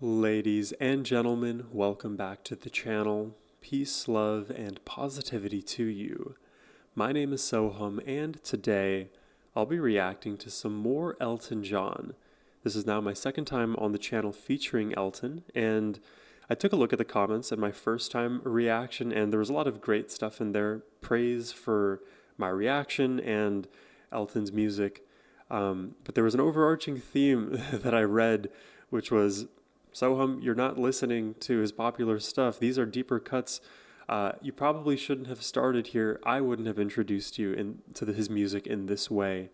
Ladies and gentlemen, welcome back to the channel. Peace, love, and positivity to you. My name is Sohum, and today I'll be reacting to some more Elton John. This is now my second time on the channel featuring Elton, and I took a look at the comments at my first time reaction, and there was a lot of great stuff in there. Praise for my reaction and Elton's music. But there was an overarching theme that I read, which was, Sohum, you're not listening to his popular stuff. These are deeper cuts. You probably shouldn't have started here. I wouldn't have introduced you to his music in this way.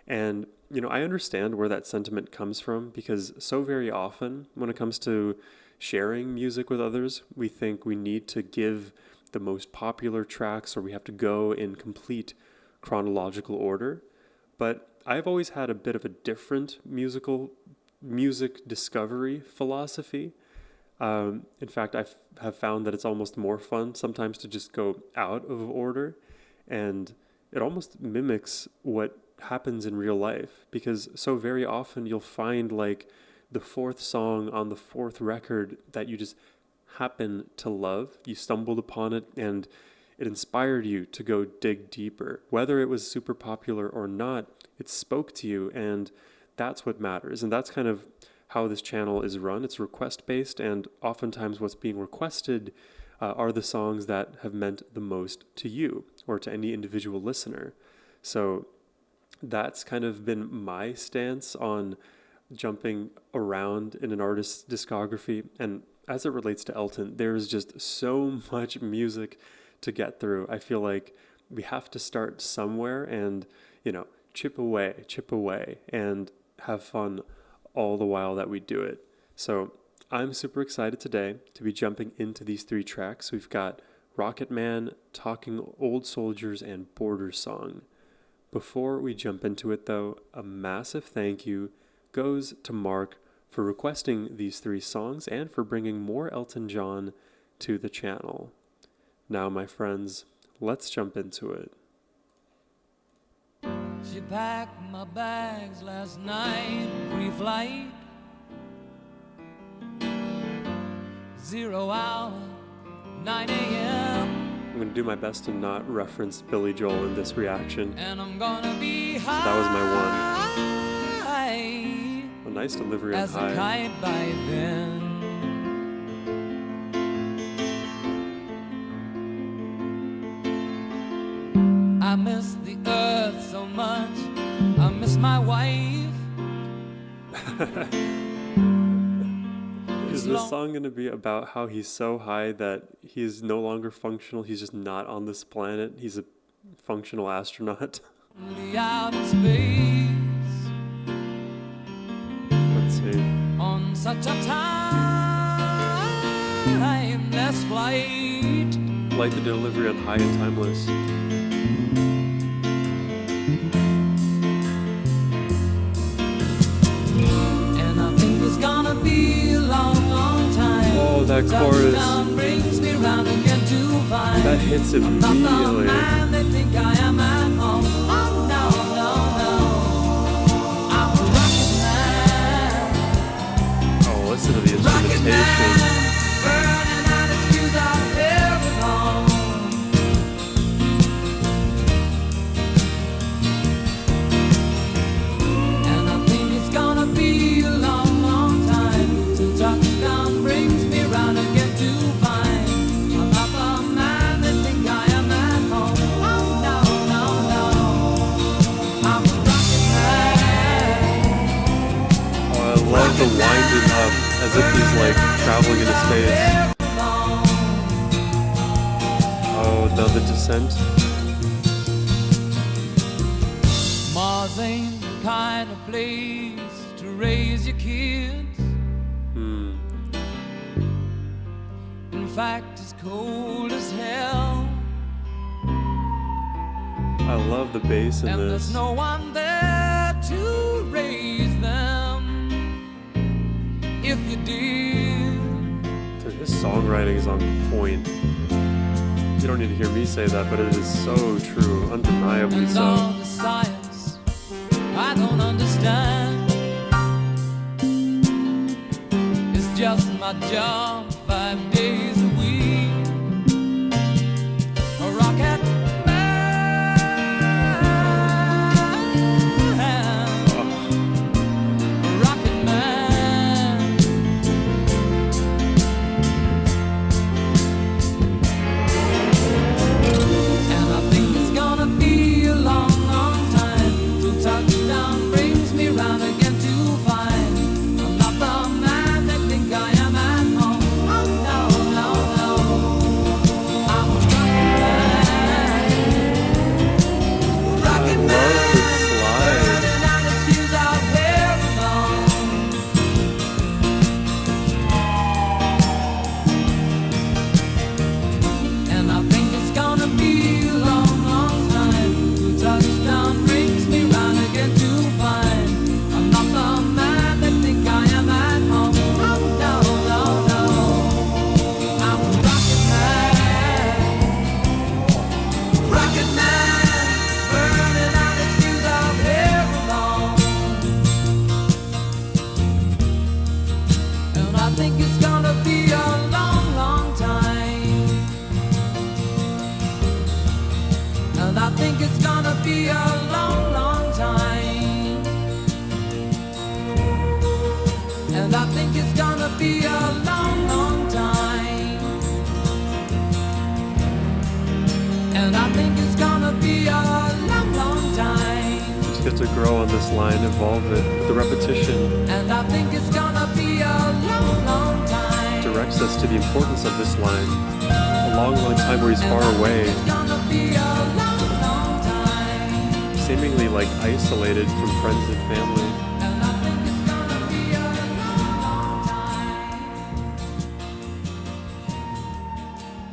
And, I understand where that sentiment comes from, because so very often when it comes to sharing music with others, we think we need to give the most popular tracks, or we have to go in complete chronological order. But I've always had a bit of a different music discovery philosophy. In fact, I have found that it's almost more fun sometimes to just go out of order, and it almost mimics what happens in real life, because so very often you'll find like the fourth song on the fourth record that you just happen to love. You stumbled upon it and it inspired you to go dig deeper. Whether it was super popular or not, it spoke to you, and that's what matters. And that's kind of how this channel is run. It's request based, and oftentimes what's being requested are the songs that have meant the most to you or to any individual listener. So that's kind of been my stance on jumping around in an artist's discography. And as it relates to Elton, there's just so much music to get through. I feel like we have to start somewhere and, chip away, and have fun all the while that we do it. So I'm super excited today to be jumping into these three tracks. We've got Rocket Man, Talking Old Soldiers, and Border Song. Before we jump into it though, a massive thank you goes to Mark for requesting these three songs and for bringing more Elton John to the channel. Now, my friends, let's jump into it. She packed my bags last night, pre-flight, 0 hour, 9 a.m. I'm going to do my best to not reference Billy Joel in this reaction. And I'm gonna be high. So that was my one. A nice delivery on as high. a kite by then. I miss the earth so much. I miss my wife. Is this song going to be about how he's so high that he's no longer functional? He's just not on this planet. He's a functional astronaut. Out in space. Let's see. On such a timeless flight. Like the delivery on High and Timeless. And I think it's gonna be a long, long time. Oh, that chorus. Brings me round again to find that hits immediately. I'm not the man they think I am at home. Oh, no, no, no. I'm a rocket man. Oh, listen to the instrumentation. Burning out his fuse out every home. And I think it's gonna be a long, long time till touchdown brings me round again to find I'm not the man they think I am at home. Oh, no, no, no. I'm a rocket man. Oh, I love the winding up as if he's like traveling into space. Oh, the descent. Mars ain't the kind of place to raise your kids. In fact, it's cold as hell. I love the bass in And this. there's no one there to raise them. If you did, Dude, his songwriting is on point. You don't need to hear me say that, but it is so true, undeniably and all so. the science I don't understand. It's just my job 5 days a week. A rocket man, a rocket man. And I think it's gonna be a long, long time till touchdown brings me round again to find I'm not the man they think I am at home. Oh no, no, no, I'm a rocket man, rocket I love man, this slide. burning out his fuse out here alone. And I think it's gonna be a long, long time till touchdown brings me round again to find I'm not the man they think I am at home. Oh no, no, no, I'm a rocket man, burning out his fuse out here alone. And I think it's gonna be a long, long time. And I think it's gonna be a long, long time. And I think it's gonna be a long, long time. And I think it's gonna be a long, long time. Just get to grow on this line, evolve it. The repetition And I think it's gonna be a long, long time. directs us to the importance of this line. A long, long time where he's far away, It's gonna be a long, long time. seemingly like isolated from friends and family. And I think it's gonna be a long, long time.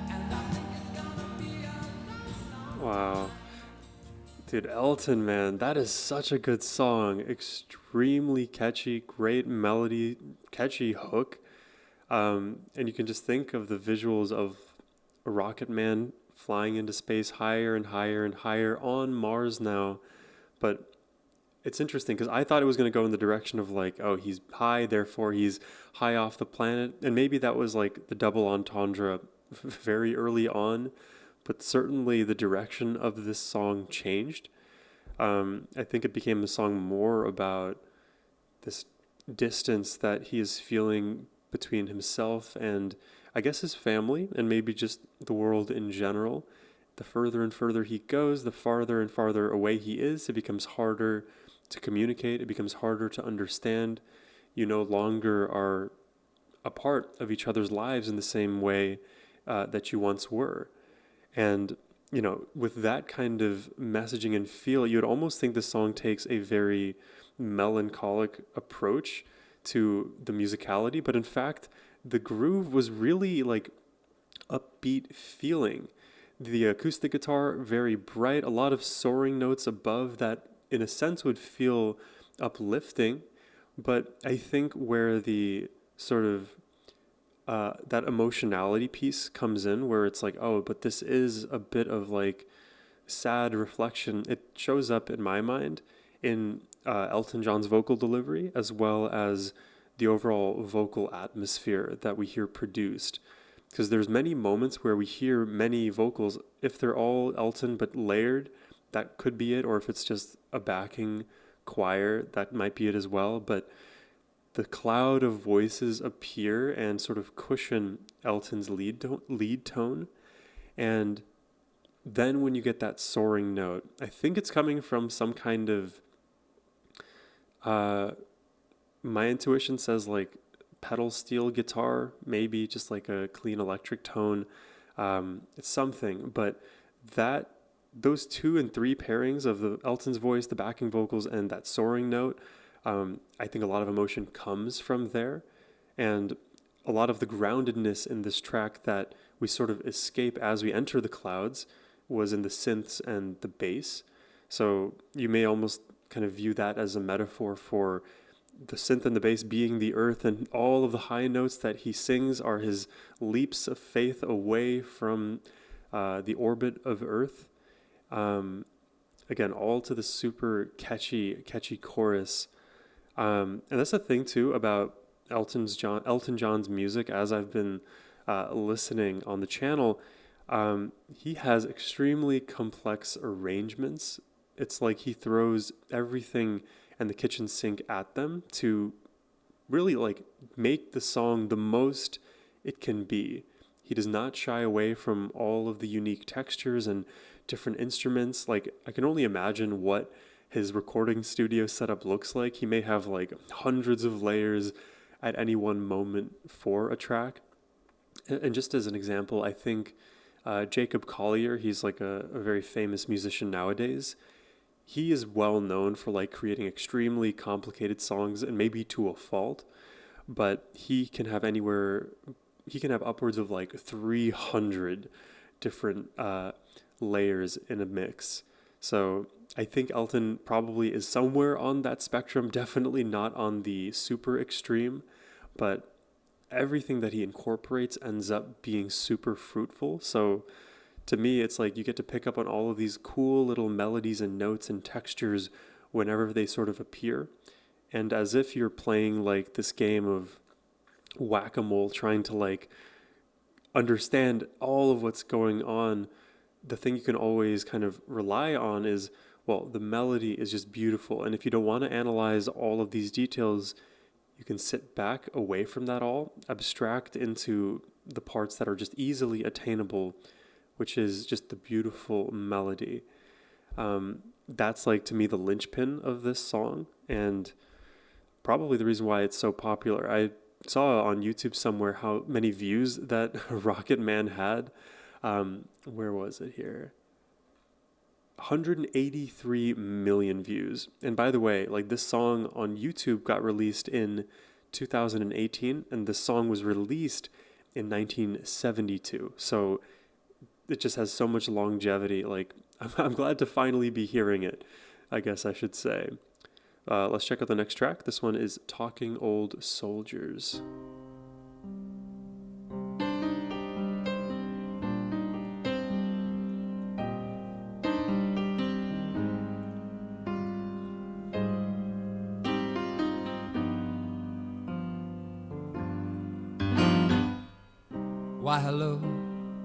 And I think it's gonna be a long, long Wow. Dude, Elton, man, that is such a good song. Extremely catchy, great melody, catchy hook. And you can just think of the visuals of a rocket man flying into space higher and higher and higher on Mars now. But it's interesting because I thought it was going to go in the direction of like, oh, he's high, therefore he's high off the planet. And maybe that was like the double entendre very early on. But certainly the direction of this song changed. I think it became a song more about this distance that he is feeling between himself and I guess his family and maybe just the world in general. The further and further he goes, the farther and farther away he is. It becomes harder to communicate. It becomes harder to understand. You no longer are a part of each other's lives in the same way that you once were. And, you know, with that kind of messaging and feel, you would almost think the song takes a very melancholic approach to the musicality. But in fact, the groove was really like upbeat feeling. The acoustic guitar, very bright, a lot of soaring notes above that, in a sense, would feel uplifting. But I think where the sort of that emotionality piece comes in, where it's like, oh, but this is a bit of like sad reflection. It shows up in my mind in Elton John's vocal delivery, as well as the overall vocal atmosphere that we hear produced. Because there's many moments where we hear many vocals, if they're all Elton but layered, that could be it, or if it's just a backing choir, that might be it as well. But the cloud of voices appear and sort of cushion Elton's lead tone. And then when you get that soaring note, I think it's coming from some kind of, my intuition says like pedal steel guitar, maybe just like a clean electric tone. It's something, but those 2 and 3 pairings of the Elton's voice, the backing vocals, and that soaring note, I think a lot of emotion comes from there. And a lot of the groundedness in this track that we sort of escape as we enter the clouds was in the synths and the bass. So you may almost kind of view that as a metaphor for the synth and the bass being the earth, and all of the high notes that he sings are his leaps of faith away from the orbit of earth. Again, all to the super catchy chorus. And that's the thing too about Elton John's music as I've been listening on the channel. He has extremely complex arrangements. It's like he throws everything and the kitchen sink at them to really like make the song the most it can be. He does not shy away from all of the unique textures and different instruments. Like, I can only imagine what his recording studio setup looks like. He may have like hundreds of layers at any one moment for a track. And just as an example, I think Jacob Collier, he's like a very famous musician nowadays. He is well known for like creating extremely complicated songs, and maybe to a fault, but he can have upwards of like 300 different layers in a mix. So I think Elton probably is somewhere on that spectrum, definitely not on the super extreme, but everything that he incorporates ends up being super fruitful. So to me, it's like you get to pick up on all of these cool little melodies and notes and textures whenever they sort of appear. And as if you're playing like this game of whack-a-mole, trying to like understand all of what's going on, the thing you can always kind of rely on is, well, the melody is just beautiful. And if you don't want to analyze all of these details, you can sit back away from that all, abstract into the parts that are just easily attainable, which is just the beautiful melody. That's like, to me, the linchpin of this song, and probably the reason why it's so popular. I saw on YouTube somewhere how many views that Rocket Man had. Where was it here? 183 million views. And by the way, like, this song on YouTube got released in 2018, and the song was released in 1972. So it just has so much longevity. Like, I'm glad to finally be hearing it, I guess I should say. Let's check out the next track. This one is Talking Old Soldiers. Why, hello,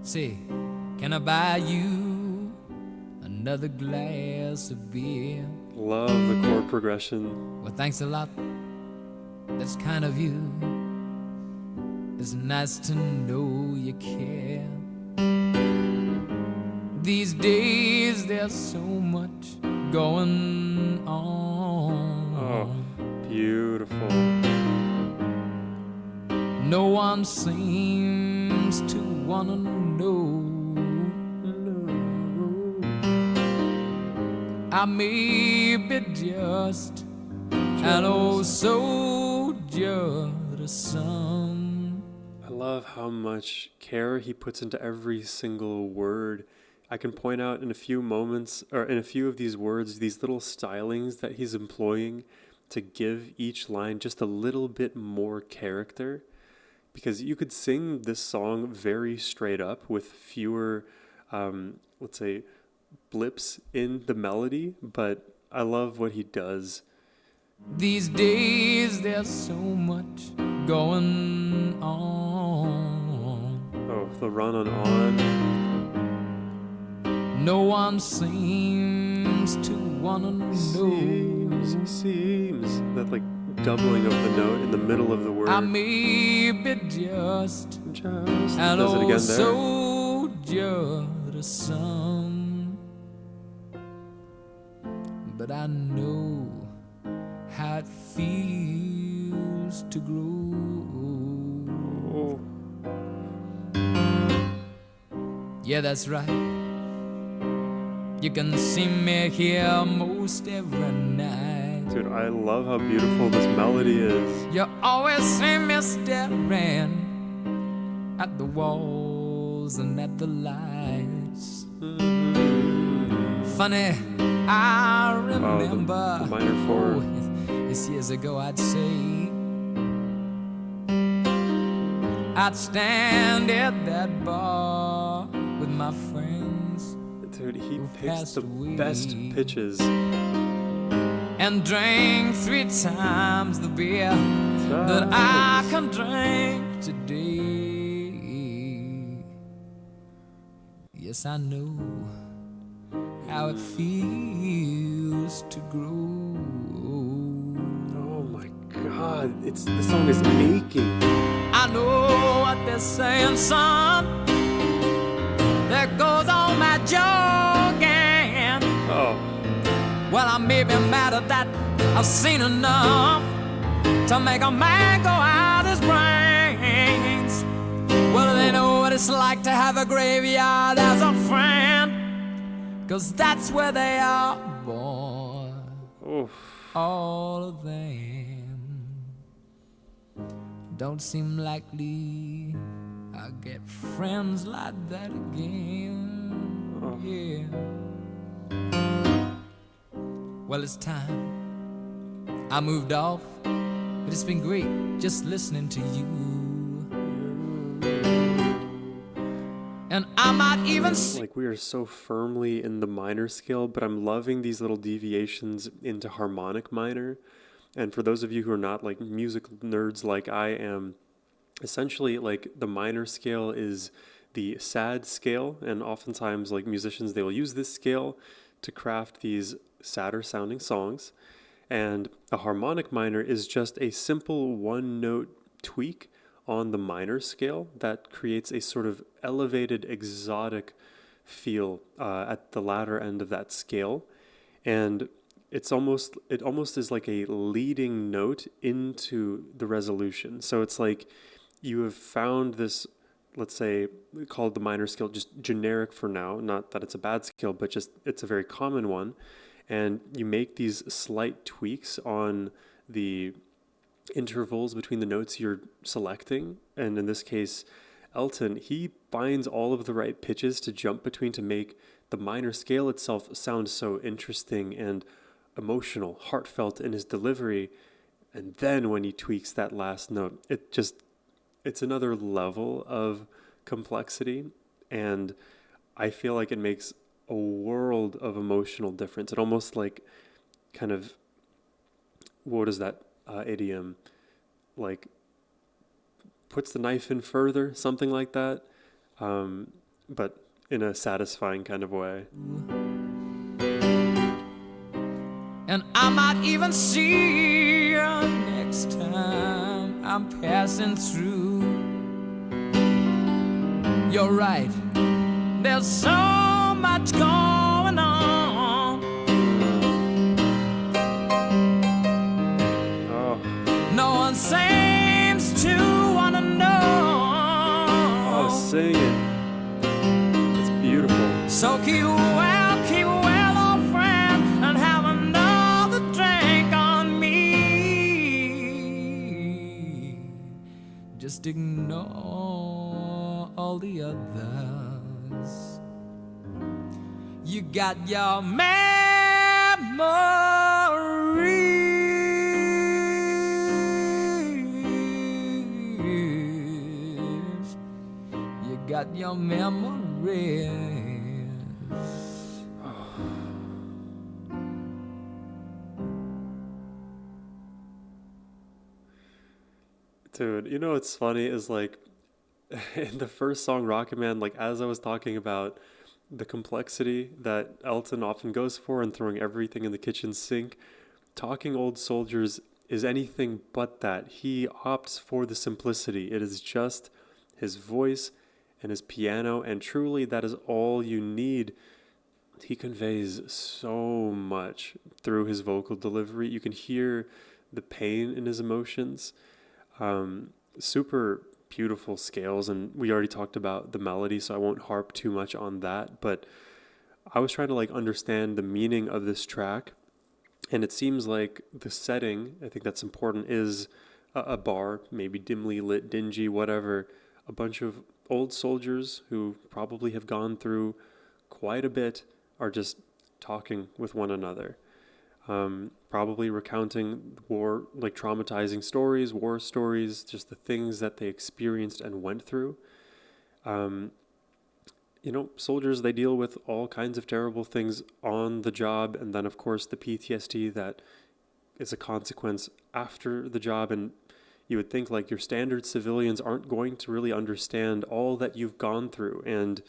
say, can I buy you another glass of beer? Love the chord progression. Well, thanks a lot, that's kind of you. It's nice to know you care. These days there's so much going on. Oh, beautiful. No one seems to wanna know. I may be just an old soldier to some. I love how much care he puts into every single word. I can point out in a few moments, or in a few of these words, these little stylings that he's employing to give each line just a little bit more character. Because you could sing this song very straight up with fewer, let's say, blips in the melody, but I love what he does. These days there's so much going on. Oh, the run on. No one seems to wanna know. Seems. That like doubling of the note in the middle of the word. I may be just an does it old again there. soldier to some, but I know how it feels to grow. Oh. Yeah, that's right. You can see me here most every night. Dude, I love how beautiful this melody is. You always see me staring at the walls and at the lights. Funny, I remember, the minor fourth. It's years ago, I'd say, I'd stand at that bar with my friends. Dude, he picks passed the away. best pitches. And drank 3 times the beer that I can drink today. Yes, I know how it feels to grow. Oh my God, the song is aching. I know what they're saying, son. There goes all my jogging. Oh, Well, I may be mad at that. I've seen enough to make a man go out his brains. Well, they know what it's like to have a graveyard as a friend, 'cause that's where they are born. oh. All of them don't seem likely I'll get friends like that again. Yeah. Well, it's time I moved off, but it's been great just listening to you. And I might even Like, we are so firmly in the minor scale, but I'm loving these little deviations into harmonic minor. And for those of you who are not like music nerds like I am, essentially like the minor scale is the sad scale, and oftentimes like musicians, they will use this scale to craft these sadder sounding songs. And a harmonic minor is just a simple one note tweak on the minor scale that creates a sort of elevated, exotic feel at the latter end of that scale. And it almost is like a leading note into the resolution. So it's like you have found this, let's say, called the minor scale, just generic for now, not that it's a bad scale, but just it's a very common one. And you make these slight tweaks on the intervals between the notes you're selecting. And in this case, Elton, he finds all of the right pitches to jump between to make the minor scale itself sound so interesting and emotional, heartfelt in his delivery. And then when he tweaks that last note, it's another level of complexity. And I feel like it makes a world of emotional difference. It almost like kind of, what is that idiom? Like puts the knife in further, something like that. But in a satisfying kind of way. and I might even see you next time I'm passing through. You're right, there's so much going on. Oh, No one seems to want to know. sing it. It's beautiful. So keep well, old friend, and have another drink on me. Just ignore all the others. You got your memories. You got your memories. Dude, you know what's funny is like in the first song Rocket Man, like as I was talking about the complexity that Elton often goes for and throwing everything in the kitchen sink, Talking Old Soldiers is anything but that. He opts for the simplicity. It is just his voice and his piano, and truly that is all you need. He conveys so much through his vocal delivery. You can hear the pain in his emotions. Super beautiful scales, and we already talked about the melody, so I won't harp too much on that, but I was trying to like understand the meaning of this track, and it seems like the setting, I think that's important, is a bar, maybe dimly lit, dingy, whatever, a bunch of old soldiers who probably have gone through quite a bit are just talking with one another. Probably recounting war, like traumatizing stories, war stories, just the things that they experienced and went through. Soldiers, they deal with all kinds of terrible things on the job, and then, of course, the PTSD that is a consequence after the job. And, you would think like your standard civilians aren't going to really understand all that you've gone through. And,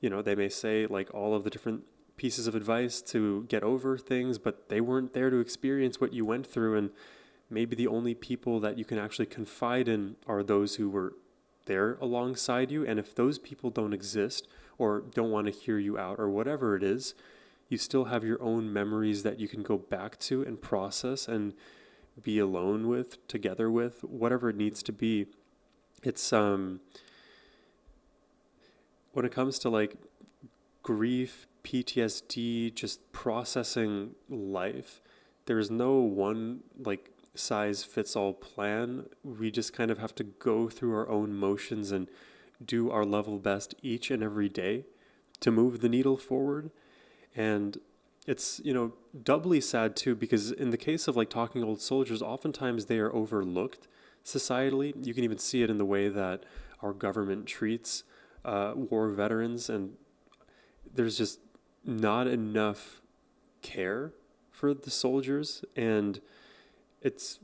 they may say like all of the different pieces of advice to get over things, but they weren't there to experience what you went through. And maybe the only people that you can actually confide in are those who were there alongside you. And if those people don't exist or don't want to hear you out or whatever it is, you still have your own memories that you can go back to and process and be alone with, together with, whatever it needs to be. It's when it comes to like grief, PTSD, just processing life, there's no one like size fits all plan. We just kind of have to go through our own motions and do our level best each and every day to move the needle forward. And it's, doubly sad too, because in the case of like talking old soldiers, oftentimes they are overlooked societally. You can even see it in the way that our government treats war veterans, and there's just not enough care for the soldiers. And it's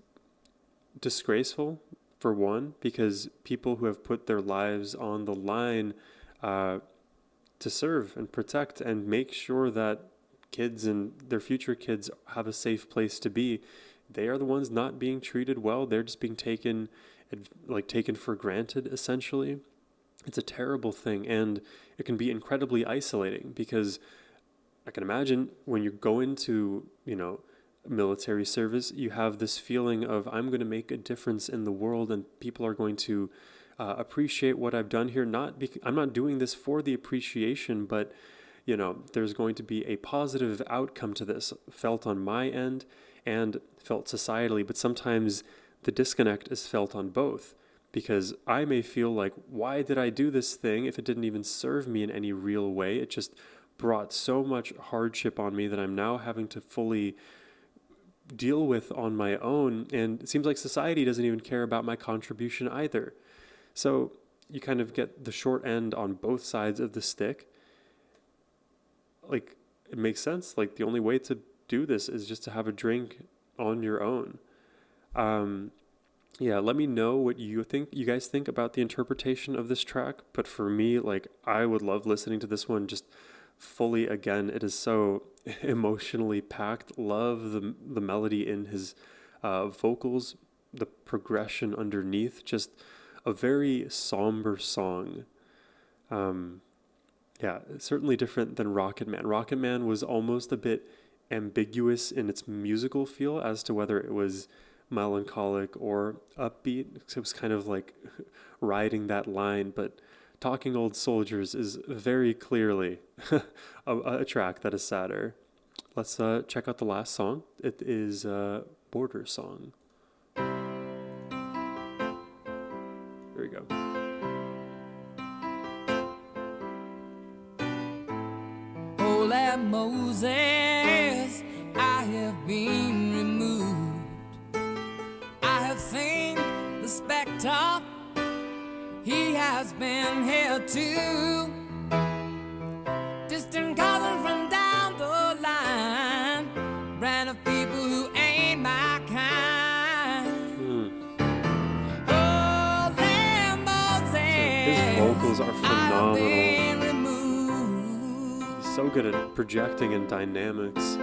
disgraceful, for one, because people who have put their lives on the line to serve and protect and make sure that kids and their future kids have a safe place to be, they are the ones not being treated well. They're just being taken for granted, essentially. It's a terrible thing, and it can be incredibly isolating, because I can imagine when you go into, military service, you have this feeling of, I'm going to make a difference in the world and people are going to appreciate what I've done here. I'm not doing this for the appreciation, but there's going to be a positive outcome to this, felt on my end and felt societally. But sometimes the disconnect is felt on both, because I may feel like, why did I do this thing if it didn't even serve me in any real way? It just brought so much hardship on me that I'm now having to fully deal with on my own. And it seems like society doesn't even care about my contribution either. So you kind of get the short end on both sides of the stick. Like, it makes sense. Like, the only way to do this is just to have a drink on your own. Yeah, let me know what you guys think about the interpretation of this track. But for me, like, I would love listening to this one just fully again. It is so emotionally packed. Love the melody in his vocals, the progression underneath, just a very somber song. Yeah, certainly different than Rocket Man. Rocket Man was almost a bit ambiguous in its musical feel as to whether it was melancholic or upbeat. It was kind of like riding that line, but Talking Old Soldiers is very clearly a track that is sadder. Let's check out the last song. It is Border Song. There we go. Holy Moses, I have been removed. I have seen the spectre. He has been here too. Distant cousin from down the line. Brand of people who ain't my kind. Holy Moses, his vocals are phenomenal. He's so good at projecting and dynamics.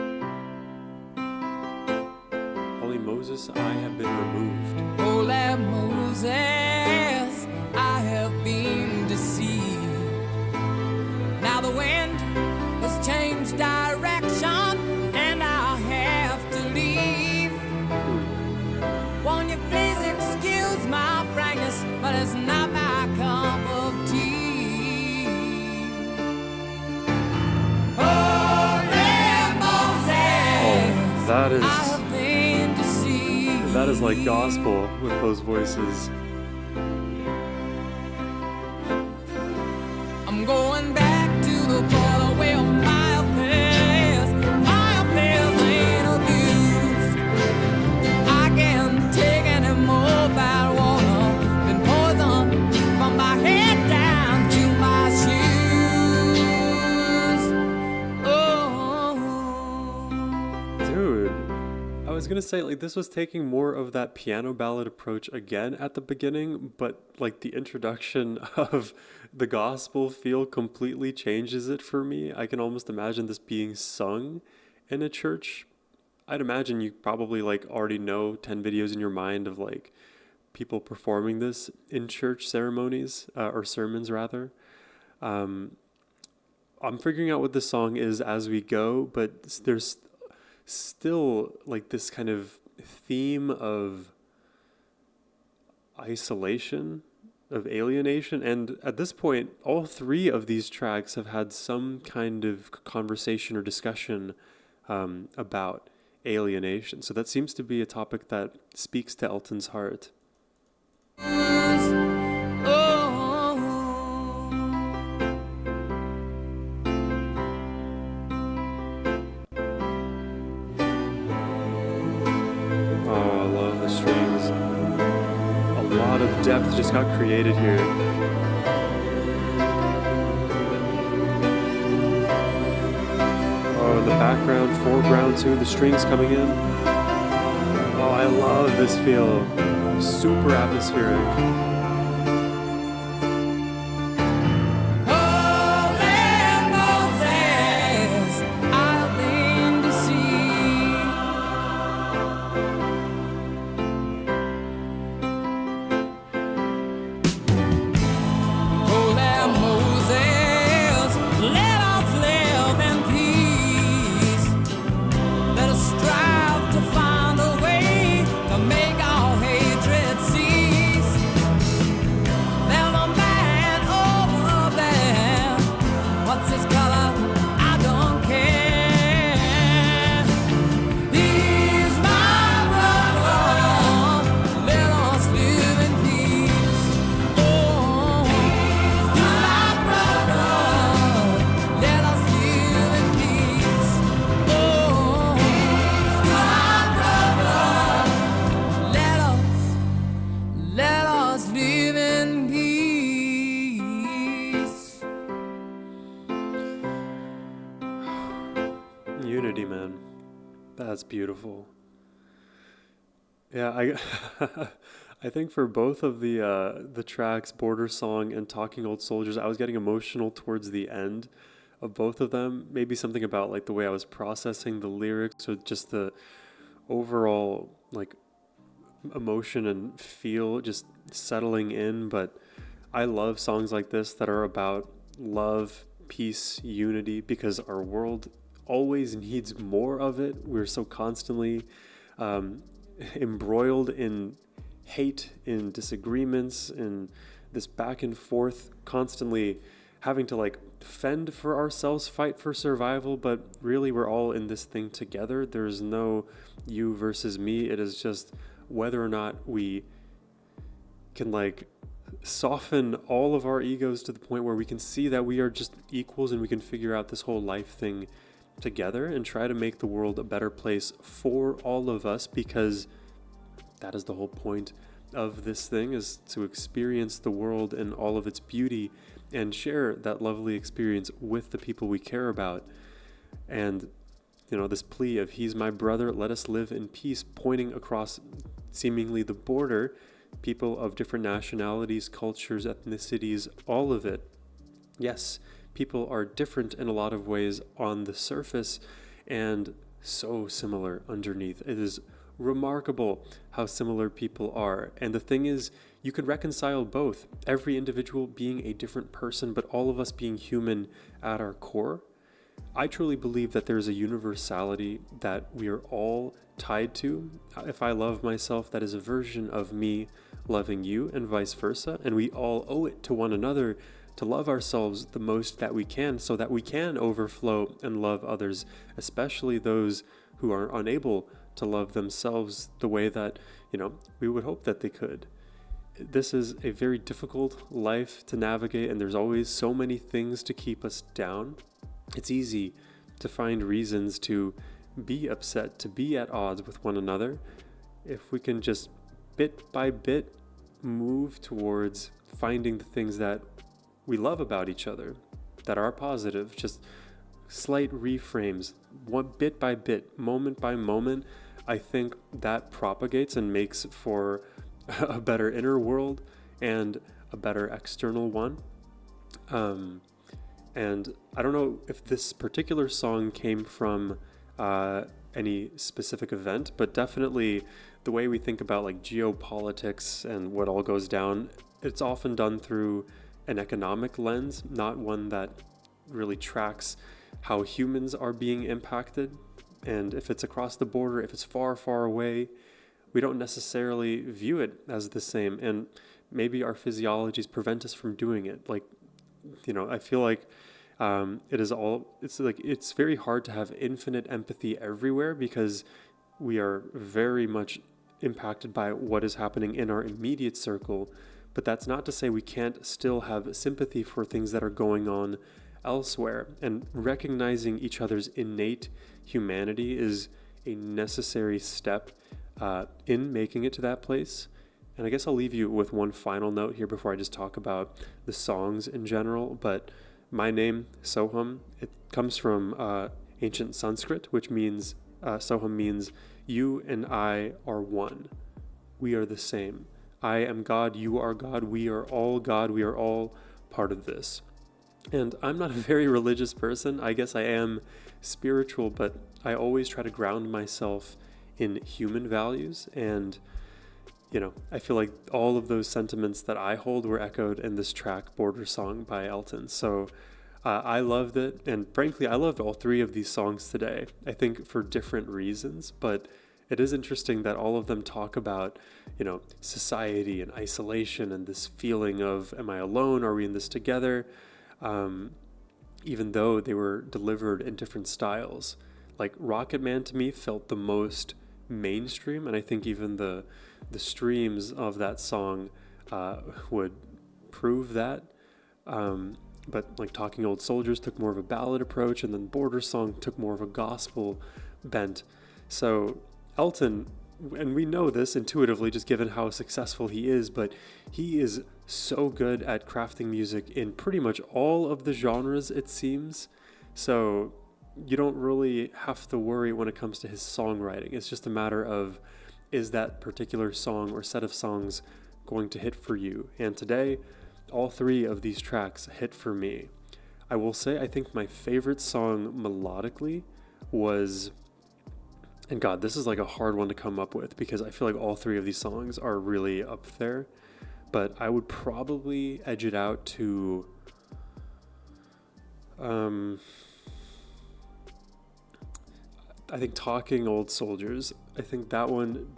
Holy Moses, I have been removed. Holy Moses, I have been deceived. Now the wind has changed direction and I'll have to leave. Won't you please excuse my frankness, but it's not my cup of tea. Holy Moses, I have been deceived. That is like gospel with those voices. I'm going back to the border where my affairs ain't abused. I can't take any more bad water than poison from my head down to my shoes. Oh, Dude, I was gonna say, like, this was taking more of that piano ballad approach again at the beginning, but like the introduction of the gospel feel completely changes it for me. I can almost imagine this being sung in a church. I'd imagine you probably like already know 10 videos in your mind of like people performing this in church ceremonies, or sermons rather. Um, I'm figuring out what the song is as we go, but there's still like this kind of theme of isolation, of alienation. And at this point, all three of these tracks have had some kind of conversation or discussion about alienation. So that seems to be a topic that speaks to Elton's heart. Oh, I love the strings. A lot of depth just got created here. Oh, in the background, foreground too, the strings coming in. Oh, I love this feel. Super atmospheric. Unity, man. That's beautiful. Yeah, I think for both of the tracks, Border Song and Talking Old Soldiers, I was getting emotional towards the end of both of them. Maybe something about like the way I was processing the lyrics or just the overall like emotion and feel just settling in. But I love songs like this that are about love, peace, unity, because our world always needs more of it. We're so constantly embroiled in hate, in disagreements, in this back and forth, constantly having to like fend for ourselves, fight for survival. But really, we're all in this thing together. There's no you versus me. It is just whether or not we can like soften all of our egos to the point where we can see that we are just equals and we can figure out this whole life thing together and try to make the world a better place for all of us, because that is the whole point of this thing, is to experience the world and all of its beauty and share that lovely experience with the people we care about. And you know, this plea of he's my brother, let us live in peace, pointing across seemingly the border, people of different nationalities, cultures, ethnicities, all of it. Yes, people are different in a lot of ways on the surface and so similar underneath. It is remarkable how similar people are. And the thing is, you could reconcile both, every individual being a different person, but all of us being human at our core. I truly believe that there's a universality that we are all tied to. If I love myself, that is a version of me loving you, and vice versa. And we all owe it to one another to love ourselves the most that we can, so that we can overflow and love others, especially those who are unable to love themselves the way that, you know, we would hope that they could. This is a very difficult life to navigate, and there's always so many things to keep us down. It's easy to find reasons to be upset, to be at odds with one another. If we can just bit by bit move towards finding the things that we love about each other, that are positive, just slight reframes, one bit by bit, moment by moment, I think that propagates and makes for a better inner world and a better external one. Um, and I don't know if this particular song came from any specific event, but definitely the way we think about like geopolitics and what all goes down, it's often done through an economic lens, not one that really tracks how humans are being impacted. And if it's across the border, if it's far, far away, we don't necessarily view it as the same. And maybe our physiologies prevent us from doing it. Like, I feel like it's very hard to have infinite empathy everywhere because we are very much impacted by what is happening in our immediate circle. But that's not to say we can't still have sympathy for things that are going on elsewhere. And recognizing each other's innate humanity is a necessary step in making it to that place. And I guess I'll leave you with one final note here before I just talk about the songs in general. But my name, Sohum, it comes from ancient Sanskrit, which means, Sohum means, you and I are one. We are the same. I am God, you are God, we are all God, we are all part of this. And I'm not a very religious person. I guess I am spiritual, but I always try to ground myself in human values. And, I feel like all of those sentiments that I hold were echoed in this track, Border Song by Elton. So I loved it. And frankly, I loved all three of these songs today, I think for different reasons. But it is interesting that all of them talk about, society and isolation and this feeling of, am I alone? Are we in this together? Even though they were delivered in different styles. Like Rocket Man to me felt the most mainstream, and I think even the streams of that song would prove that. But like Talking Old Soldiers took more of a ballad approach, and then Border Song took more of a gospel bent. So Elton, and we know this intuitively just given how successful he is, but he is so good at crafting music in pretty much all of the genres, it seems. So you don't really have to worry when it comes to his songwriting. It's just a matter of, is that particular song or set of songs going to hit for you? And today, all three of these tracks hit for me. I will say I think my favorite song melodically was, and God, this is like a hard one to come up with because I feel like all three of these songs are really up there, but I would probably edge it out to I think Talking Old Soldiers. I think that one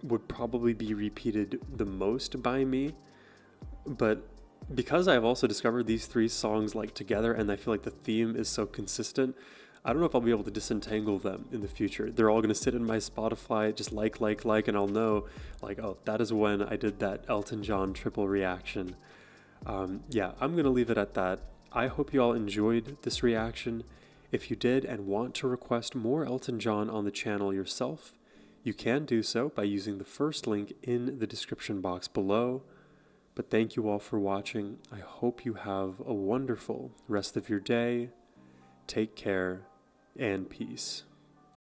would probably be repeated the most by me, but because I've also discovered these three songs like together and I feel like the theme is so consistent, I don't know if I'll be able to disentangle them in the future. They're all going to sit in my Spotify, just like, and I'll know, like, oh, that is when I did that Elton John triple reaction. Yeah, I'm going to leave it at that. I hope you all enjoyed this reaction. If you did and want to request more Elton John on the channel yourself, you can do so by using the first link in the description box below. But thank you all for watching. I hope you have a wonderful rest of your day. Take care and peace.